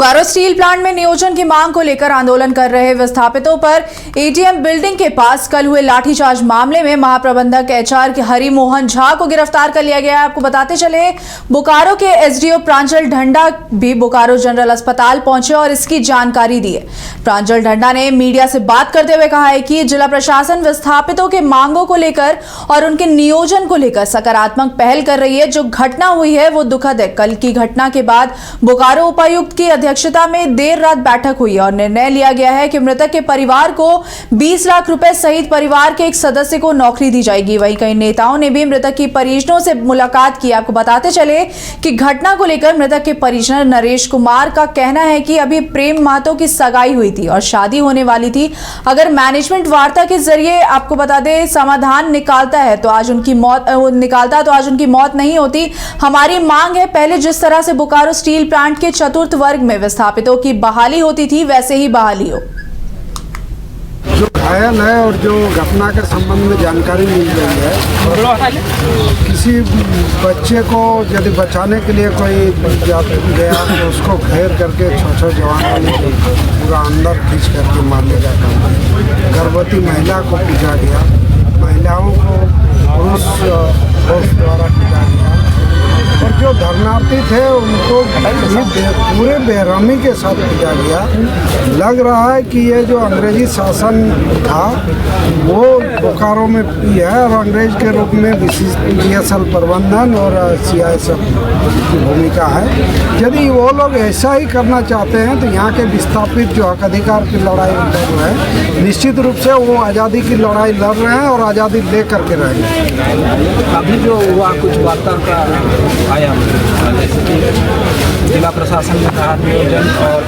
Bokaro steel plant में नियोजन की मांग को लेकर आंदोलन कर रहे विस्थापितों पर एटीएम बिल्डिंग के पास कल हुए लाठीचार्ज मामले में महाप्रबंधक एचआर के हरिमोहन झा को गिरफ्तार कर लिया गया है। आपको बताते चले, बोकारो के एसडीओ प्रांजल ढंडा भी बोकारो जनरल अस्पताल पहुंचे और इसकी जानकारी दी है। प्रांजल ढंडा ने मीडिया से बात करते हुए कहा है कि जिला प्रशासन विस्थापितों के मांगों को लेकर और उनके नियोजन को लेकर सकारात्मक पहल कर रही है। जो घटना हुई है वो दुखद है। कल की घटना के बाद बोकारो उपायुक्त की अध्यक्षता में देर रात बैठक हुई और निर्णय लिया गया है कि मृतक के परिवार को 20 लाख रुपए सहित परिवार के एक सदस्य को नौकरी दी जाएगी। वहीं कई नेताओं ने भी मृतक की परिजनों से मुलाकात की। आपको बताते चले कि घटना को लेकर मृतक के परिजन नरेश कुमार का कहना है कि अभी प्रेम महतो की सगाई हुई थी और शादी होने वाली थी। अगर मैनेजमेंट वार्ता के जरिए आपको बता दें समाधान निकालता है तो आज उनकी मौत नहीं होती। हमारी मांग है पहले जिस तरह से बोकारो स्टील प्लांट के चतुर्थ वर्ग में विस्थापितों की बहाली होती थी वैसे ही बहाली हो। जो घायल है और जो घटना के संबंध में जानकारी मिल गई है, किसी बच्चे को यदि बचाने के लिए कोई गया तो उसको घेर करके छोटे जवानों ने पूरा अंदर खींच करके मारने का काम है। गर्भवती महिला को पीटा गया, महिलाओं को पुरुष द्वारा पीटा गया और जो धरनार्थी थे उनको पूरे बेरहमी के साथ पीटा गया। लग रहा है कि ये जो अंग्रेजी शासन था वो बोकारो में है और अंग्रेज के रूप में बीएसएल प्रबंधन और सीआईएसएफ की भूमिका है। यदि वो लोग ऐसा ही करना चाहते हैं तो यहाँ के विस्थापित जो हक अधिकार की लड़ाई लड़ रहे हैं, निश्चित रूप से वो आज़ादी की लड़ाई लड़ रहे हैं और आज़ादी ले करके रहेंगे। अभी जो हुआ कुछ वार्ता का आया जिला प्रशासन ने कहा नियोजन और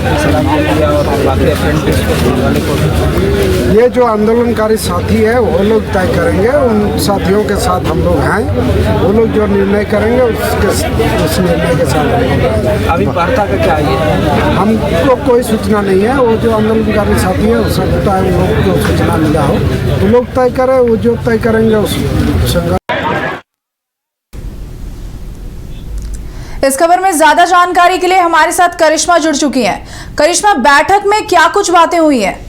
ये जो आंदोलनकारी साथी है वो लोग तय करेंगे। उन साथियों के साथ हम लोग हैं, वो लोग जो निर्णय करेंगे उस निर्णय के साथ। अभी वार्ता का क्या है? हमको कोई सूचना नहीं है। वो जो आंदोलनकारी साथी है हो सकता है उन लोग को सूचना मिला हो, वो लोग तय करें। वो जो तय करेंगे उस संगठन। इस खबर में ज्यादा जानकारी के लिए हमारे साथ करिश्मा जुड़ चुकी हैं। करिश्मा, बैठक में क्या कुछ बातें हुई हैं?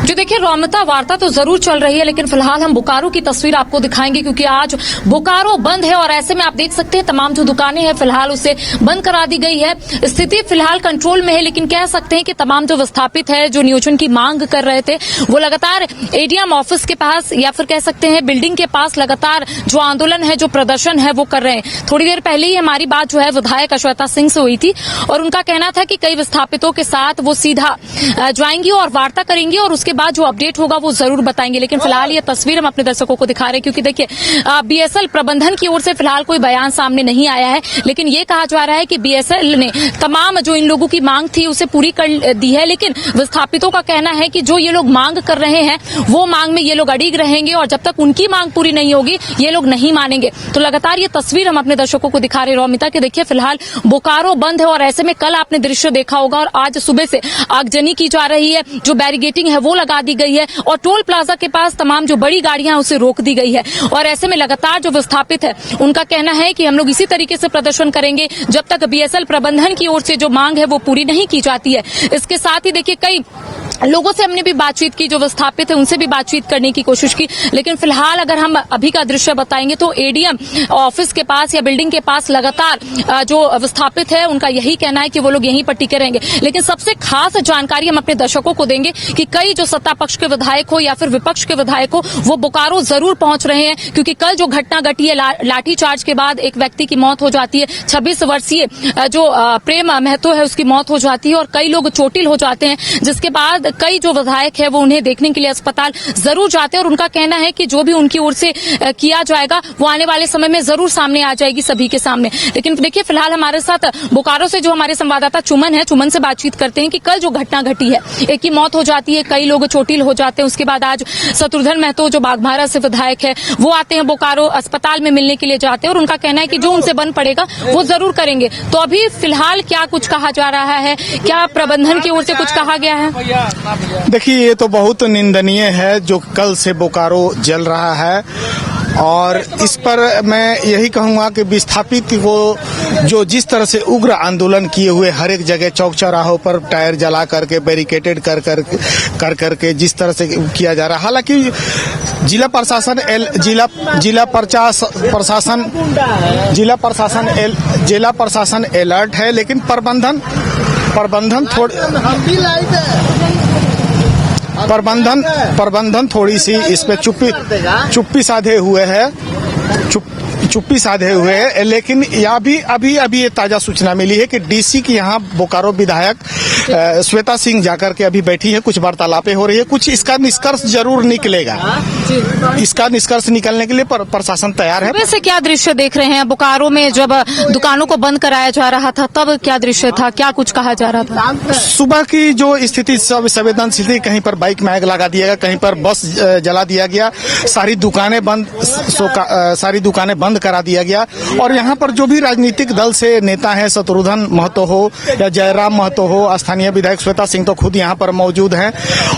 जो देखिए रौमिता, वार्ता तो जरूर चल रही है लेकिन फिलहाल हम बोकारो की तस्वीर आपको दिखाएंगे क्योंकि आज बोकारो बंद है और ऐसे में आप देख सकते हैं तमाम जो दुकानें हैं फिलहाल उसे बंद करा दी गई है। स्थिति फिलहाल कंट्रोल में है लेकिन कह सकते हैं कि तमाम जो विस्थापित है जो नियोजन की मांग कर रहे थे वो लगातार एडीएम ऑफिस के पास या फिर कह सकते हैं बिल्डिंग के पास लगातार जो आंदोलन है, जो प्रदर्शन है वो कर रहे हैं। थोड़ी देर पहले ही हमारी बात जो है विधायक अश्वेता सिंह से हुई थी और उनका कहना था कि कई विस्थापितों के साथ वो सीधा जाएंगी और वार्ता करेंगी और उसके बाद जो अपडेट होगा वो जरूर बताएंगे। लेकिन फिलहाल ये तस्वीर हम अपने दर्शकों को दिखा रहे हैं क्योंकि देखिए बीएसएल प्रबंधन की ओर से फिलहाल कोई बयान सामने नहीं आया है लेकिन ये कहा जा रहा है कि बीएसएल ने तमाम जो इन लोगों की मांग थी उसे पूरी कर दी है। लेकिन विस्थापितों का कहना है कि जो ये लोग मांग कर रहे हैं वो मांग में ये लोग अड़िग रहेंगे और जब तक उनकी मांग पूरी नहीं होगी ये लोग नहीं मानेंगे। तो लगातार ये तस्वीर हम अपने दर्शकों को दिखा रहे हैं रौमिता के। देखिए फिलहाल बोकारो बंद है और ऐसे में कल आपने दृश्य देखा होगा और आज सुबह से आगजनी की जा रही है। जो बैरिगेटिंग है वो लगा दी गई है और टोल प्लाजा के पास तमाम जो बड़ी गाड़ियां उसे रोक दी गई है और ऐसे में लगातार जो विस्थापित है उनका कहना है कि हम लोग इसी तरीके से प्रदर्शन करेंगे जब तक बीएसएल प्रबंधन की ओर से जो मांग है वो पूरी नहीं की जाती है। इसके साथ ही देखिए कई लोगों से हमने भी बातचीत की, जो विस्थापित है उनसे भी बातचीत करने की कोशिश की लेकिन फिलहाल अगर हम अभी का दृश्य बताएंगे तो एडीएम ऑफिस के पास या बिल्डिंग के पास लगातार जो विस्थापित है उनका यही कहना है कि वो लोग यहीं पर टिके रहेंगे। लेकिन सबसे खास जानकारी हम अपने दर्शकों को देंगे कि कई जो सत्ता पक्ष के विधायक हो या फिर विपक्ष के विधायक हो वो बोकारो जरूर पहुंच रहे हैं क्योंकि कल जो घटना घटी है लाठीचार्ज के बाद एक व्यक्ति की मौत हो जाती है। 26 वर्षीय जो प्रेम महतो है उसकी मौत हो जाती है और कई लोग चोटिल हो जाते हैं, जिसके बाद कई जो विधायक है वो उन्हें देखने के लिए अस्पताल जरूर जाते हैं और उनका कहना है कि जो भी उनकी ओर से किया जाएगा वो आने वाले समय में जरूर सामने आ जाएगी सभी के सामने। लेकिन देखिए फिलहाल हमारे साथ बोकारो से जो हमारे संवाददाता चुमन है, चुमन से बातचीत करते हैं कि कल जो घटना घटी है, एक की मौत हो जाती है, कई लोग चोटिल हो जाते हैं। उसके बाद आज शत्रुघ्न महतो जो बाघमारा से विधायक है वो आते हैं बोकारो, अस्पताल में मिलने के लिए जाते हैं और उनका कहना है कि जो उनसे बन पड़ेगा वो जरूर करेंगे। तो अभी फिलहाल क्या कुछ कहा जा रहा है, क्या प्रबंधन की ओर से कुछ कहा गया है? देखिए ये तो बहुत निंदनीय है जो कल से बोकारो जल रहा है और इस पर मैं यही कहूँगा कि विस्थापित को जो जिस तरह से उग्र आंदोलन किए हुए हर एक जगह चौक चौराहों पर टायर जला करके बैरिकेटेड कर करके जिस तरह से किया जा रहा है, हालांकि जिला प्रशासन अलर्ट है, लेकिन प्रबंधन थोड़ी सी इस पे चुप्पी साधे हुए है, लेकिन अभी ये ताजा सूचना मिली है कि डीसी की यहाँ बोकारो विधायक श्वेता सिंह जाकर के अभी बैठी है, कुछ वार्तालापें हो रही है, कुछ इसका निष्कर्ष जरूर निकलेगा। इसका निष्कर्ष निकलने के लिए प्रशासन तैयार है। वैसे क्या दृश्य देख रहे हैं बोकारो में? जब दुकानों को बंद कराया जा रहा था तब क्या दृश्य था, क्या कुछ कहा जा रहा था? सुबह की जो स्थिति संवेदनशील थी, कहीं पर बाइक में आग लगा दिया गया, कहीं पर बस जला दिया गया, सारी दुकानें बंद करा दिया गया। और यहाँ पर जो भी राजनीतिक दल से नेता हैं, शत्रुघ्न महतो हो या जयराम महतो हो, स्थानीय विधायक श्वेता सिंह तो खुद यहाँ पर मौजूद हैं,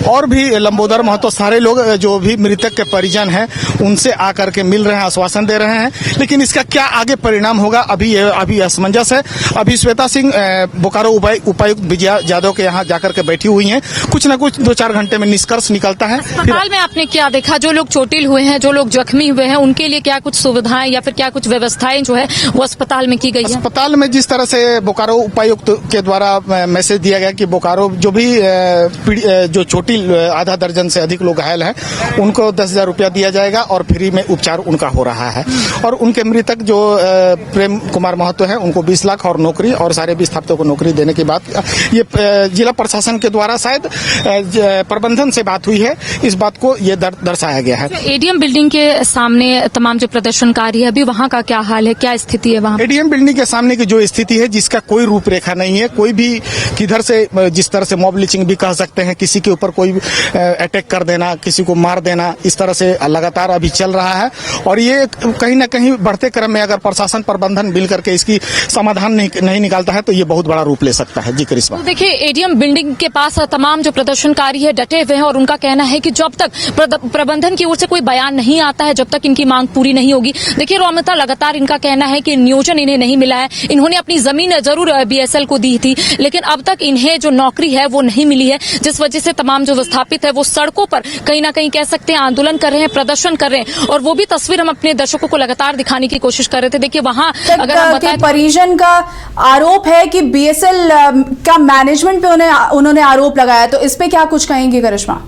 और भी लंबोदर महतो, सारे लोग जो भी मृतक के परिजन हैं उनसे आकर के मिल रहे हैं, आश्वासन दे रहे हैं। लेकिन इसका क्या आगे परिणाम होगा अभी असमंजस है। अभी श्वेता सिंह बोकारो उपायुक्त विजया यादव के यहाँ जाकर के बैठी हुई हैं, कुछ न कुछ 2-4 घंटे में निष्कर्ष निकलता है। अस्पताल में आपने क्या देखा? जो लोग चोटिल हुए हैं, जो लोग जख्मी हुए हैं, उनके लिए क्या कुछ सुविधाएं या फिर क्या कुछ व्यवस्थाएं जो है वो अस्पताल में की गई है? अस्पताल में जिस तरह से बोकारो उपायुक्त के द्वारा मैसेज दिया गया कि बोकारो जो भी जो चोटिल आधा दर्जन से अधिक लोग घायल हैं उनको 10,000 रुपया दिया जाएगा और फ्री में उपचार उनका हो रहा है। और उनके मृतक जो प्रेम कुमार महतो है उनको 20 लाख और नौकरी, और सारे विस्थापितों को नौकरी देने की बात ये जिला प्रशासन के द्वारा शायद प्रबंधन से बात हुई है, इस बात को ये दर्शाया गया है। एडीएम बिल्डिंग के सामने तमाम जो प्रदर्शनकारी है, अभी वहाँ का क्या हाल है, क्या स्थिति है वहाँ? एडीएम बिल्डिंग के सामने की जो स्थिति है, जिसका कोई रूपरेखा नहीं है, कोई भी किधर से जिस तरह से मॉब लिंचिंग भी कह सकते हैं, किसी के ऊपर कोई अटैक कर देना, किसी को मार देना, इस तरह से लगातार अभी चल रहा है। और ये कहीं न कहीं बढ़ते क्रम में अगर प्रशासन प्रबंधन मिल करके इसकी समाधान नहीं निकालता है तो ये बहुत बड़ा रूप ले सकता है। जी करिश्मा। तो देखिए, एडीएम बिल्डिंग के पास तमाम जो प्रदर्शनकारी है डटे हुए हैं और उनका कहना है कि जब तक प्रबंधन की ओर से कोई बयान नहीं आता है, जब तक इनकी मांग पूरी नहीं होगी। देखिए रौमिता, लगातार इनका कहना है कि नियोजन इन्हें नहीं मिला है। इन्होंने अपनी जमीन जरूर बीएसएल को दी थी, लेकिन अब तक इन्हें जो नौकरी है वो नहीं मिली है, जिस वजह से तमाम जो विस्थापित है वो सड़कों पर कहीं ना कहीं कह सकते हैं आंदोलन कर रहे हैं, प्रदर्शन कर रहे हैं। और वो भी तस्वीर हम अपने दर्शकों को लगातार दिखाने की कोशिश कर रहे थे। देखिए वहां अगर हम बताएं, परिजन का आरोप है कि बीएसएल का मैनेजमेंट पे उन्होंने आरोप लगाया, तो इस पे क्या कुछ कहेंगे करिश्मा?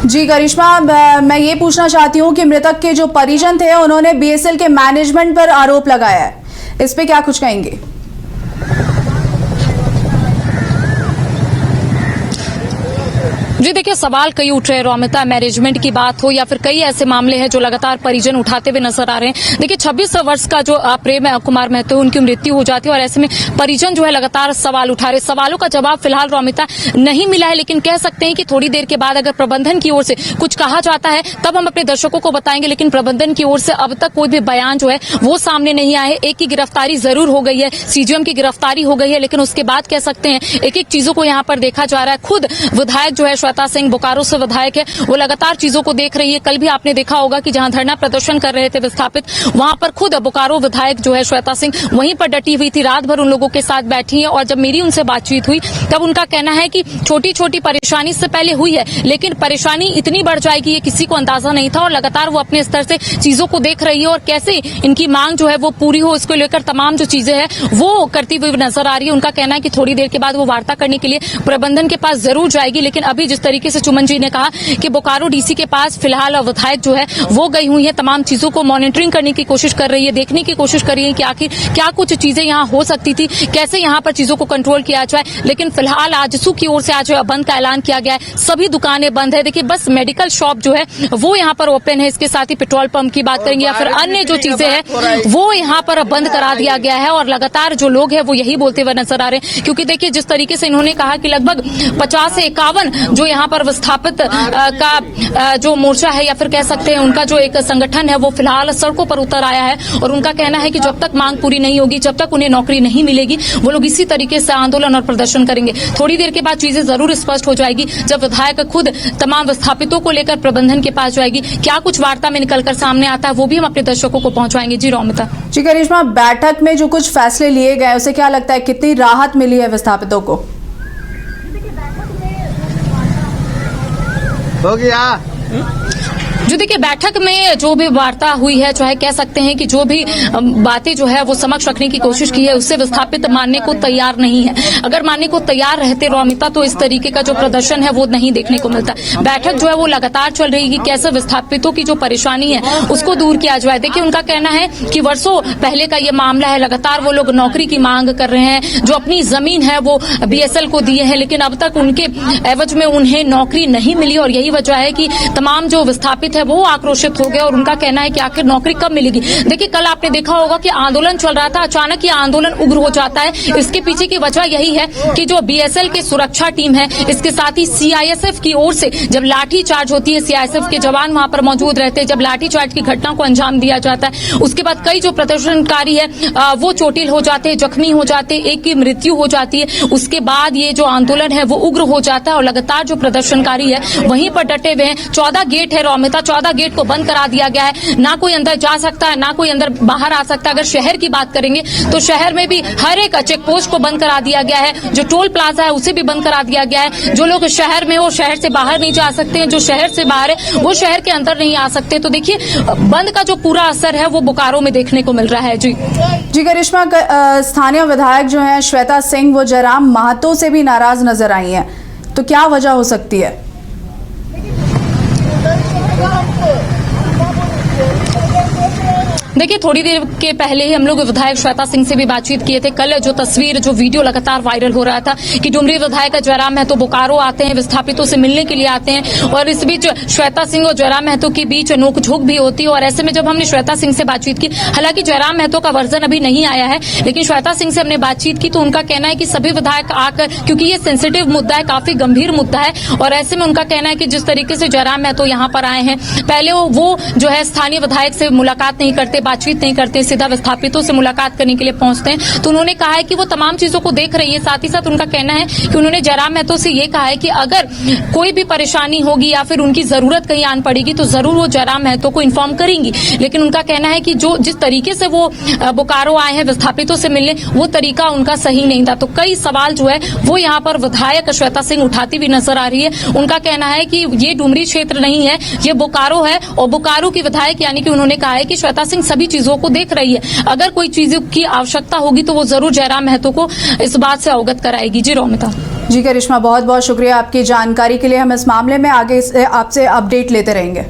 जी करिश्मा, मैं ये पूछना चाहती हूँ कि मृतक के जो परिजन थे उन्होंने बीएसएल के मैनेजमेंट पर आरोप लगाया है, इस पे क्या कुछ कहेंगे? जी देखिए, सवाल कई उठ रहे हैं रौमिता, मैनेजमेंट की बात हो या फिर कई ऐसे मामले हैं जो लगातार परिजन उठाते हुए नजर आ रहे हैं। देखिए 26 वर्ष का जो प्रेम कुमार महतो, उनकी मृत्यु हो जाती है और ऐसे में परिजन जो है लगातार सवाल उठा रहे। सवालों का जवाब फिलहाल रौमिता नहीं मिला है, लेकिन कह सकते हैं कि थोड़ी देर के बाद अगर प्रबंधन की ओर से कुछ कहा जाता है तब हम अपने दर्शकों को बताएंगे। लेकिन प्रबंधन की ओर से अब तक कोई भी बयान जो है वो सामने नहीं आए। एक की गिरफ्तारी जरूर हो गई है, सीजीएम की गिरफ्तारी हो गई है, लेकिन उसके बाद कह सकते हैं एक एक चीजों को यहाँ पर देखा जा रहा है। खुद विधायक जो है श्वेता सिंह, बोकारो से विधायक है, वो लगातार चीजों को देख रही है। कल भी आपने देखा होगा कि जहां धरना प्रदर्शन कर रहे थे विस्थापित, वहां पर खुद बोकारो विधायक जो है श्वेता सिंह वहीं पर डटी हुई थी, रात भर उन लोगों के साथ बैठी है। और जब मेरी उनसे बातचीत हुई तब उनका कहना है कि छोटी छोटी परेशानी से पहले हुई है, लेकिन परेशानी इतनी बढ़ जाएगी ये किसी को अंदाजा नहीं था। और लगातार वो अपने स्तर से चीजों को देख रही है और कैसे इनकी मांग जो है वो पूरी हो, इसको लेकर तमाम जो चीजें हैं वो करती हुई नजर आ रही है। उनका कहना है कि थोड़ी देर के बाद वो वार्ता करने के लिए प्रबंधन के पास जरूर जाएगी। लेकिन अभी जिस तरीके से चुमन जी ने कहा कि बोकारो डीसी के पास फिलहाल विधायक जो है वो गई हुई है, तमाम चीजों को मॉनिटरिंग करने की कोशिश कर रही है, देखने की कोशिश कर रही है कि आखिर क्या कुछ चीजें यहाँ हो सकती थी, कैसे यहाँ पर चीजों को कंट्रोल किया जाए। लेकिन फिलहाल आजसू की ओर से आज बंद का ऐलान किया गया है, सभी दुकानें बंद है। देखिए बस मेडिकल शॉप जो है वो यहाँ पर ओपन है, इसके साथ ही पेट्रोल पंप की बात करेंगे या फिर अन्य जो चीजें हैं वो यहाँ पर बंद करा दिया गया है। और लगातार जो लोग हैं वो यही बोलते हुए नजर आ रहे हैं, क्योंकि देखिए जिस तरीके से इन्होंने कहा कि लगभग 50 से 51 जो यहाँ पर विस्थापित का जो मोर्चा है या फिर कह सकते हैं उनका जो एक संगठन है वो फिलहाल सड़कों पर उतर आया है और उनका कहना है कि जब तक मांग पूरी नहीं होगी, जब तक उन्हें नौकरी नहीं मिलेगी, वो लोग इसी तरीके से आंदोलन और प्रदर्शन करेंगे। थोड़ी देर के बाद चीजें जरूर स्पष्ट हो जाएगी जब विधायक खुद तमाम विस्थापितों को लेकर प्रबंधन के पास जाएगी। क्या कुछ वार्ता में निकलकर सामने आता है वो भी हम अपने दर्शकों को पहुंचाएंगे। जी रौमिता। जी करिश्मा, बैठक में जो कुछ फैसले लिए गए उसे क्या लगता है, कितनी राहत मिली है विस्थापितों को? हो गया। जो देखिए बैठक में जो भी वार्ता हुई है, चाहे कह सकते हैं कि जो भी बातें जो है वो समक्ष रखने की कोशिश की है उससे विस्थापित मानने को तैयार नहीं है। अगर मानने को तैयार रहते रौमिता तो इस तरीके का जो प्रदर्शन है वो नहीं देखने को मिलता। बैठक जो है वो लगातार चल रही है कि कैसे विस्थापितों की जो परेशानी है उसको दूर किया जाए। देखिए उनका कहना है कि वर्षों पहले का ये मामला है, लगातार वो लोग नौकरी की मांग कर रहे हैं, जो अपनी जमीन है वो बीएसएल को दिए हैं लेकिन अब तक उनके एवज में उन्हें नौकरी नहीं मिली और यही वजह है कि तमाम जो विस्थापित है वो आक्रोशित हो गए और उनका कहना है कि आखिर नौकरी कब मिलेगी। देखिए कल आपने देखा होगा कि आंदोलन चल रहा था, अचानक ये आंदोलन उग्र हो जाता है। इसके पीछे की वजह यही है कि जो बीएसएल की सुरक्षा टीम है, इसके साथ ही सीआईएसएफ की ओर से जब लाठी चार्ज होती है, सीआईएसएफ के जवान वहां पर मौजूद रहते हैं, जब लाठी चार्ज की घटना को अंजाम दिया जाता है उसके बाद कई जो प्रदर्शनकारी है वो चोटिल हो जाते हैं, जख्मी हो जाते हैं, एक की मृत्यु हो जाती है। उसके बाद ये जो आंदोलन है वो उग्र हो जाता है और लगातार जो प्रदर्शनकारी है वहीं पर डटे हुए हैं। 14 गेट है रौमिता, 14 गेट को बंद करा दिया गया है, ना कोई अंदर जा सकता है ना कोई अंदर बाहर आ सकता है। अगर शहर की बात करेंगे तो शहर में भी हर एक चेक पोस्ट को बंद करा दिया गया है, जो टोल प्लाजा है उसे भी बंद करा दिया गया है। जो लोग शहर में हो शहर से बाहर नहीं जा सकते हैं, जो शहर से बाहर है वो शहर के अंदर नहीं आ सकते। तो देखिए बंद का जो पूरा असर है वो बोकारो में देखने को मिल रहा है। जी करिश्मा, स्थानीय विधायक जो है श्वेता सिंह वो जयराम महतो से भी नाराज नजर आई है, तो क्या वजह हो सकती है? देखिए थोड़ी देर के पहले ही हम लोग विधायक श्वेता सिंह से भी बातचीत किए थे। कल जो तस्वीर जो वीडियो लगातार वायरल हो रहा था कि डुमरी विधायक जयराम महतो बोकारो आते हैं, विस्थापितों से मिलने के लिए आते हैं और इस बीच श्वेता सिंह और जयराम महतो के बीच नोकझोंक भी होती है। और ऐसे में जब हमने श्वेता सिंह से बातचीत की, हालांकि जयराम महतो का वर्जन अभी नहीं आया है, लेकिन श्वेता सिंह से हमने बातचीत की तो उनका कहना है कि सभी विधायक आकर, क्योंकि ये सेंसिटिव मुद्दा है, काफी गंभीर मुद्दा है और ऐसे में उनका कहना है कि जिस तरीके से जयराम महतो यहाँ पर आए हैं, पहले वो जो है स्थानीय विधायक से मुलाकात नहीं करते, बातचीत नहीं करते, सीधा विस्थापितों से मुलाकात करने के लिए पहुंचते हैं। तो उन्होंने कहा है कि वो तमाम चीजों को देख रही है। साथ ही साथ उनका कहना है कि उन्होंने जयराम महतो से ये कहा है कि अगर कोई भी परेशानी होगी या फिर उनकी जरूरत कहीं आन पड़ेगी तो जरूर वो जयराम महतो को इन्फॉर्म करेंगी। लेकिन उनका कहना है कि जो जिस तरीके से वो बोकारो आए हैं विस्थापितों से मिलने, वो तरीका उनका सही नहीं था। तो कई सवाल जो है वो यहाँ पर विधायक श्वेता सिंह उठाती हुई नजर आ रही है। उनका कहना है कि ये डुमरी क्षेत्र नहीं है, ये बोकारो है और बोकारो की विधायक यानी कि उन्होंने कहा है कि श्वेता सिंह सभी चीजों को देख रही है। अगर कोई चीजों की आवश्यकता होगी तो वो जरूर जयराम महतो को इस बात से अवगत कराएगी। जी रौमिता। जी करिश्मा, बहुत बहुत शुक्रिया आपकी जानकारी के लिए। हम इस मामले में आगे आपसे अपडेट लेते रहेंगे।